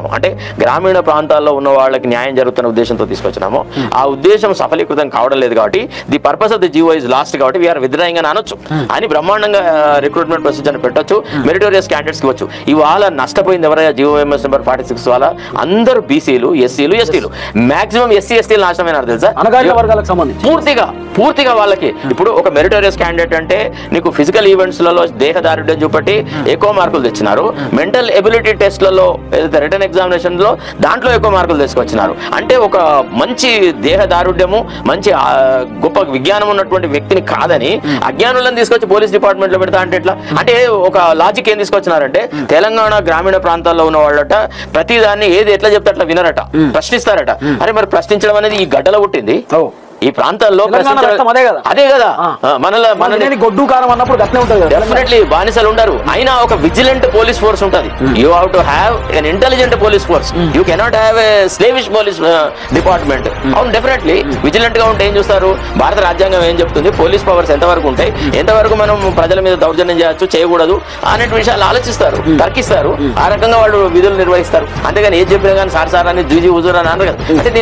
అంటే గ్రామీణ ప్రాంతాల్లో ఉన్న వాళ్ళకి న్యాయం జరుగుతున్న ఉద్దేశంతో తీసుకొచ్చినాము. ఆ ఉద్దేశం సఫలీకృతం కావడం లేదు కాబట్టి the purpose of the GO is last కాబట్టి వీఆర్ విత్డ్రాయింగ్ అని అనొచ్చు అని బ్రహ్మాండంగా రిక్రూట్మెంట్ ప్రొసీజర్ పెట్టొచ్చు. మెరిటోరియస్ క్యాండిడేట్స్కి వచ్చు. ఇవాళ నష్టపోయింది ఎవరైనా జీవో ఎంఎస్ నెంబర్ 46 వల్ల అందరూ బీసీలు, ఎస్సీలు, ఎస్టీలు, మాక్సిమం ఎస్సీ ఎస్టీలు నాశనమైనారు తెలుసా. అనగారిన వర్గాలకు సంబంధించి పూర్తిగా వాళ్ళకి ఇప్పుడు ఒక మెరిటోరియస్ క్యాండిడేట్ అంటే నీకు ఫిజికల్ ఈవెంట్స్లలో దేహదారుఢ్యం చూపట్టి ఎక్కువ మార్కులు తెచ్చినారు. మెంటల్ ఎబిలిటీ టెస్ట్లలో ఏదైతే రిటర్న్ ఎగ్జామినేషన్ లో దాంట్లో ఎక్కువ మార్కులు తీసుకొచ్చినారు. అంటే ఒక మంచి దేహదారుఢ్యము, మంచి గొప్ప విజ్ఞానం ఉన్నటువంటి వ్యక్తిని కాదని అజ్ఞానులను తీసుకొచ్చి పోలీస్ డిపార్ట్మెంట్ లో పెడతా అంటే ఎట్లా? అంటే ఒక లాజిక్ ఏం తీసుకొచ్చినారంటే తెలంగాణ గ్రామీణ ప్రాంతాల్లో ఉన్న వాళ్ళట ప్రతిదాన్ని ఏది ఎట్లా చెప్తే అట్లా వినరట, ప్రశ్నిస్తారట. అరే మరి ప్రశ్నించడం అనేది ఈ గడ్డలో పుట్టింది. ఈ ప్రాంతాల్లో అదే కదా మనల్ని గొడ్డు కారం అన్నప్పుడు గట్నే ఉంటుంది. డెఫినెట్లీ బానిసలు ఉండరు. అయినా ఒక విజిలెంట్ పోలీస్ ఫోర్స్ ఉంటుంది. You have to have an intelligent police force. You cannot have a slavish police department. అవును, డెఫినెట్లీ విజిలెంట్ గా ఉంటే ఏం చూస్తారు? భారత రాజ్యాంగం ఏం చెప్తుంది? పోలీస్ పవర్స్ ఎంతవరకు ఉంటాయి, ఎంతవరకు మనం ప్రజల మీద దౌర్జన్యం చేయొచ్చు, చేయకూడదు అనే విషయాలు ఆలోచిస్తారు, తర్కిస్తారు. ఆ రకంగా వాళ్ళు విధులు నిర్వహిస్తారు. అంతేగాని ఏం చెప్పినా కానీ సార్ అని జూజీ హుజూర్ అని అన్నారు కదా. అంటే